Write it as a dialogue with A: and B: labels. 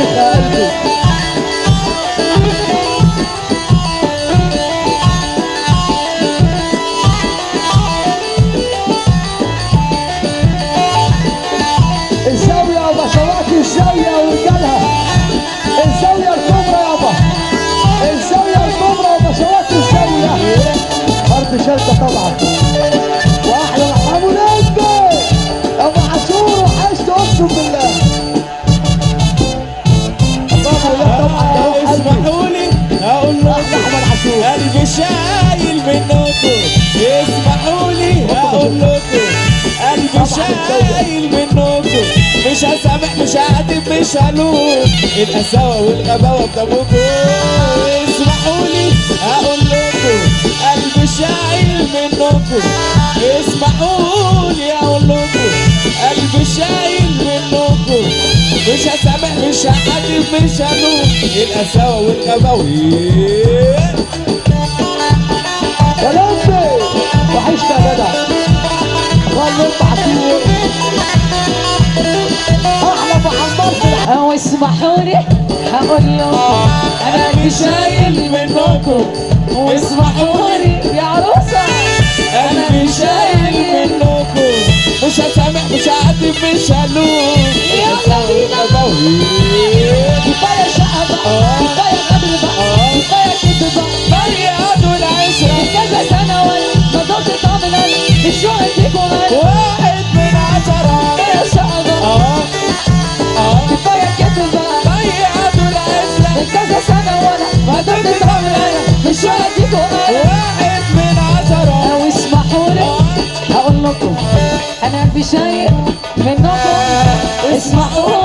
A: الشيخ يا قلبي. الزاوية وبشوات الزاوية ورجالها، الزاوية الكبرى يابا، الزاوية الكبرى وبشوات الزاوية. أرض شركة طبعا، وأحلى محمود نجم أبو عاشور، وحشت أقسم بالله.
B: اسمحوا لي اقول لكم قلبي شايل منكم، اسمحوا لي اقول لكم قلبي شايل منكم، مش هسامح مش هعاتب مش هلوم، القساوة والغباوة بتابوكم. اسمحوا لي اقول لكم قلبي شايل منكم، اسمحوا لي اقول لكم قلبي شايل منكم، مش هسامح مش هعاتب مش هلوم، القساوة والغباوة.
A: يا لمبي وحشت يا جدع، غلط عصير احلى ابو عمار في الحياة.
C: او اسمحوا لي هقول لكم انا
B: قلبي شايل منكم،
C: واسمحوا لي يا عروسه
B: قلبي شايل منكم، مش هسامح مش هعاتب مش هلوم،
C: يلا بينا. كفايه شقه بقى، كفايه غدر بقى، كفايه كذب بقى،
B: ضيعتوا العشرة
C: كذا سنه وانا فضلت طامن انا الشوق فيكم انا
B: واحد من 10.
C: كفايه شقه بقى، كفايه كذب بقى،
B: ضيعتوا العشرة
C: كذا سنه وانا فضلت طامن انا الشوق فيكم انا
B: واحد من 10.
C: او اسمحوا لي هقول لكم انا قلبي شايل منكم، اسمحوا